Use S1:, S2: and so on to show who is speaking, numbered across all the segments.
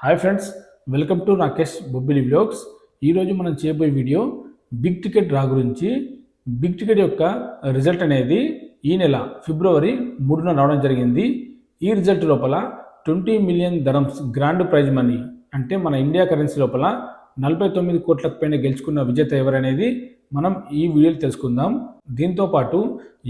S1: Hi friends, welcome to Rakesh Bobbili vlogs. ఈరోజు మనం చేయబోయే వీడియో బిగ్ టికెట్ డ్రా గురించి. బిగ్ టికెట్ యొక్క రిజల్ట్ అనేది ఈ నెల ఫిబ్రవరి 3న రావడం జరిగింది. ఈ రిజల్ట్ లోపల 20 మిలియన్ దరమ్స్ గ్రాండ్ ప్రైజ్ మనీ, అంటే మన ఇండియా కరెన్సీ లోపల 49 కోట్లకు పైన గెలుచుకున్న విజేత ఎవరనేది మనం ఈ వీడియోలో తెలుసుకుందాం. దీంతోపాటు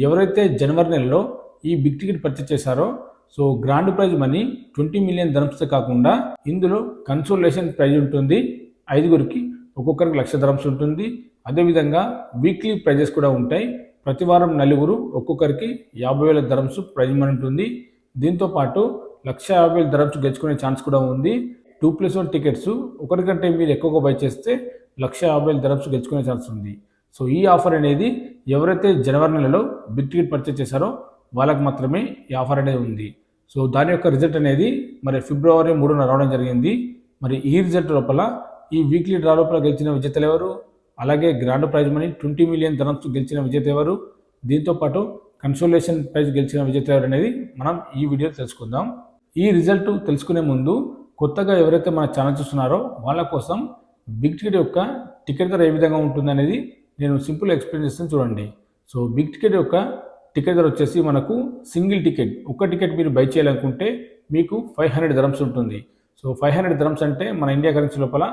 S1: ఎవరైతే జనవరి నెలలో ఈ బిగ్ టికెట్ పర్చేస్ చేశారో so grand prize money 20 million dirhams కాకుండా ఇందులో కన్సోలేషన్ ప్రైజ్ ఉంటుంది. 5గురికి ఒక్కొక్కరికి 1,00,000 దరమ్స్ ఉంటుంది. అదేవిధంగా వీక్లీ ప్రైజెస్ కూడా ఉంటాయి. ప్రతి వారం 4 ఒక్కొక్కరికి 50,000 దరమ్స్ ప్రైజ్ మనీ ఉంటుంది. దీంతోపాటు 1,50,000 దరమ్స్ గెలుచుకునే ఛాన్స్ కూడా ఉంది. 2+1 టికెట్స్ ఒకరికంటే మీరు ఎక్కువగా బై చేస్తే 1,50,000 దరమ్స్ గెలుచుకునే ఛాన్స్ ఉంది. సో ఈ ఆఫర్ అనేది ఎవరైతే జనవరి నెలలో బిగ్ టికెట్ పర్చేస్ చేశారో వాళ్ళకి మాత్రమే ఈ ఆఫర్ అనేది ఉంది. సో దాని యొక్క రిజల్ట్ అనేది మరి ఫిబ్రవరి 3న రావడం జరిగింది. మరి ఈ రిజల్ట్ లోపల ఈ వీక్లీ డ్రా లోపల గెలిచిన విజేతలు ఎవరు, అలాగే గ్రాండ్ ప్రైజ్ మనీ 20 మిలియన్ దరమ్స్ గెలిచిన విజేత ఎవరు, దీంతోపాటు కన్సోలేషన్ ప్రైజ్ గెలిచిన విజేత ఎవరు అనేది మనం ఈ వీడియో తెలుసుకుందాం. ఈ రిజల్ట్ తెలుసుకునే ముందు కొత్తగా ఎవరైతే మన ఛానల్ చూస్తున్నారో వాళ్ళ కోసం బిగ్ టికెట్ యొక్క టికెట్ ధర ఏ విధంగా ఉంటుంది అనేది నేను సింపుల్ ఎక్స్ప్లెయిన్ చేస్తాను చూడండి. సో బిగ్ టికెట్ యొక్క టికెట్ ధర వచ్చేసి మనకు సింగిల్ టికెట్, ఒక్క టికెట్ మీరు బై చేయాలనుకుంటే మీకు 500 దరమ్స్ ఉంటుంది. సో 500 దరమ్స్ అంటే మన ఇండియా కరెన్సీ లోపల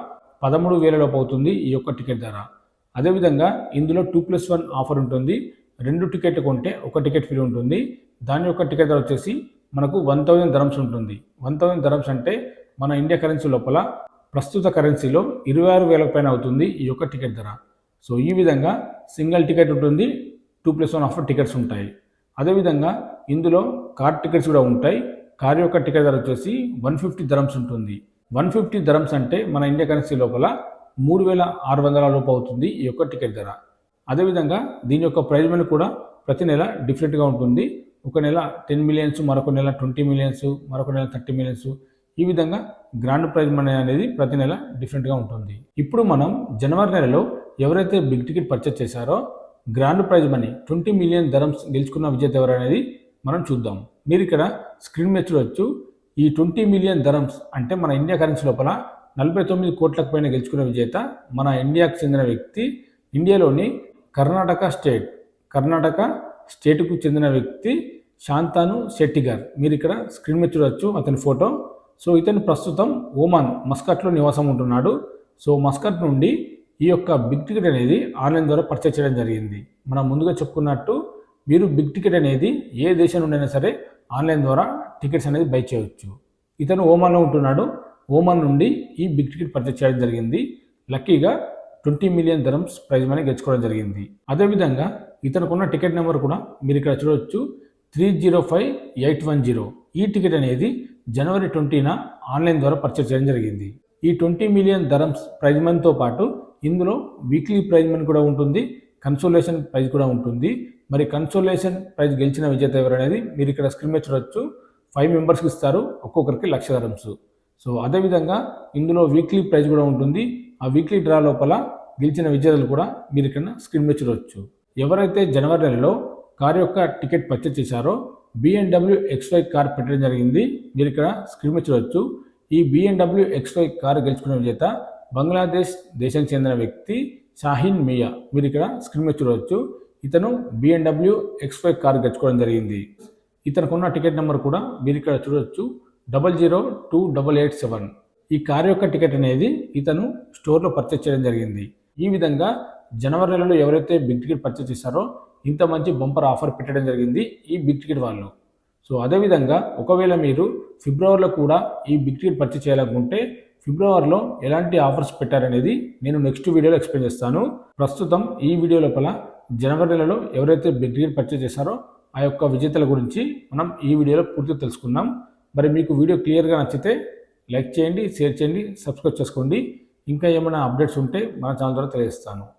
S1: 13,000 లోపు అవుతుంది ఈ యొక్క టికెట్ ధర. అదేవిధంగా ఇందులో 2+1 ఆఫర్ ఉంటుంది. 2 టికెట్లు కొంటే ఒక టికెట్ ఫ్రీ ఉంటుంది. దాని యొక్క టికెట్ ధర వచ్చేసి మనకు 1,000 దరమ్స్ ఉంటుంది. 1,000 దరమ్స్ అంటే మన ఇండియా కరెన్సీ లోపల ప్రస్తుత కరెన్సీలో 26,000 పైన అవుతుంది ఈ యొక్క టికెట్ ధర. సో ఈ విధంగా సింగిల్ టికెట్ ఉంటుంది, 2+1 ఆఫర్ టికెట్స్ ఉంటాయి. అదేవిధంగా ఇందులో కార్ టికెట్స్ కూడా ఉంటాయి. కార్ యొక్క టికెట్ ధర వచ్చేసి 150 దరమ్స్ ఉంటుంది. 150 దరమ్స్ అంటే మన ఇండియా కరెన్సీ లోపల 3,600 లోపు అవుతుంది ఈ యొక్క టికెట్ ధర. అదేవిధంగా దీని యొక్క ప్రైజ్ మనీ కూడా ప్రతి నెల డిఫరెంట్గా ఉంటుంది. ఒక నెల 10 మిలియన్స్, మరొక నెల 20 మిలియన్స్, మరొక నెల 30 మిలియన్స్. ఈ విధంగా గ్రాండ్ ప్రైజ్ మనీ అనేది ప్రతి నెల డిఫరెంట్గా ఉంటుంది. ఇప్పుడు మనం జనవరి నెలలో ఎవరైతే బిగ్ టికెట్ పర్చేస్ చేశారో గ్రాండ్ ప్రైజ్ మనీ 20 మిలియన్ దరమ్స్ గెలుచుకున్న విజేత ఎవరు అనేది మనం చూద్దాం. మీరు ఇక్కడ స్క్రీన్ మీద చూడవచ్చు. ఈ 20 మిలియన్ దరమ్స్ అంటే మన ఇండియా కరెన్సీ లోపల 49 కోట్లకు పైన గెలుచుకున్న విజేత మన ఇండియాకు చెందిన వ్యక్తి. ఇండియాలోని కర్ణాటక స్టేట్కు చెందిన వ్యక్తి శాంతాను శెట్టి గారు. మీరు ఇక్కడ స్క్రీన్ మీద చూడవచ్చు అతని ఫోటో. సో ఇతను ప్రస్తుతం ఓమాన్ మస్కట్లో నివాసం ఉంటున్నాడు. సో మస్కట్ నుండి ఈ యొక్క బిగ్ టికెట్ అనేది ఆన్లైన్ ద్వారా పర్చేస్ చేయడం జరిగింది. మనం ముందుగా చెప్పుకున్నట్టు మీరు బిగ్ టికెట్ అనేది ఏ దేశం నుండి అయినా సరే ఆన్లైన్ ద్వారా టికెట్స్ అనేది బై చేయవచ్చు. ఇతను ఓమాన్లో ఉంటున్నాడు. ఓమాన్ నుండి ఈ బిగ్ టికెట్ పర్చేస్ చేయడం జరిగింది. లక్కీగా 20 మిలియన్ దరమ్స్ ప్రైజ్ మనీ గెలుచుకోవడం జరిగింది. అదేవిధంగా ఇతనుకున్న టికెట్ నెంబర్ కూడా మీరు ఇక్కడ చూడవచ్చు, 305810. ఈ టికెట్ అనేది జనవరి 20న ఆన్లైన్ ద్వారా పర్చేస్ చేయడం జరిగింది. ఈ 20 మిలియన్ దరమ్స్ ప్రైజ్ మనీతో పాటు ఇందులో వీక్లీ ప్రైజ్ మనీ కూడా ఉంటుంది, కన్సోలేషన్ ప్రైజ్ కూడా ఉంటుంది. మరి కన్సోలేషన్ ప్రైజ్ గెలిచిన విజేత ఎవరు అనేది మీరు ఇక్కడ స్క్రీన్ మీద చూడవచ్చు. 5 మెంబర్స్కి ఇస్తారు, ఒక్కొక్కరికి 1,00,000 దరమ్స్. సో అదేవిధంగా ఇందులో వీక్లీ ప్రైజ్ కూడా ఉంటుంది. ఆ వీక్లీ డ్రా లోపల గెలిచిన విజేతలు కూడా మీరు ఇక్కడ స్క్రీన్ మీద చూడవచ్చు. ఎవరైతే జనవరి నెలలో కార్ యొక్క టికెట్ పర్చేస్ చేశారో BMW X5 కార్ పెట్టడం జరిగింది. మీరు ఇక్కడ స్క్రీన్ మీద చూడవచ్చు. ఈ BMW X5 కార్ గెలుచుకున్న విజేత బంగ్లాదేశ్ దేశానికి చెందిన వ్యక్తి షాహీన్ మియా. మీరు ఇక్కడ స్క్రీన్ మీద చూడవచ్చు. ఇతను BMW X5 కార్ గెలుచుకోవడం జరిగింది. ఇతనుకున్న టికెట్ నెంబర్ కూడా మీరు ఇక్కడ చూడవచ్చు, 002887. ఈ కార్ యొక్క టికెట్ అనేది ఇతను స్టోర్లో పర్చేస్ చేయడం జరిగింది. ఈ విధంగా జనవరి నెలలో ఎవరైతే బిగ్ టికెట్ పర్చేస్ చేశారో ఇంత మంచి బంపర్ ఆఫర్ పెట్టడం జరిగింది ఈ బిగ్ టికెట్ వాళ్ళు. సో అదేవిధంగా ఒకవేళ మీరు ఫిబ్రవరిలో కూడా ఈ బిగ్ టికెట్ పర్చేస్ చేయాలనుకుంటే ఫిబ్రవరిలో ఎలాంటి ఆఫర్స్ పెట్టారనేది నేను నెక్స్ట్ వీడియోలో ఎక్స్ప్లెయిన్ చేస్తాను. ప్రస్తుతం ఈ వీడియో లోపల జనవరి నెలలో ఎవరైతే బిగ్ టికెట్ పర్చేస్ చేశారో ఆ యొక్క విజేతల గురించి మనం ఈ వీడియోలో పూర్తిగా తెలుసుకుందాం. మరి మీకు వీడియో క్లియర్గా నచ్చితే లైక్ చేయండి, షేర్ చేయండి, సబ్స్క్రైబ్ చేసుకోండి. ఇంకా ఏమైనా అప్డేట్స్ ఉంటే మన ఛానల్ ద్వారా తెలియజేస్తాను.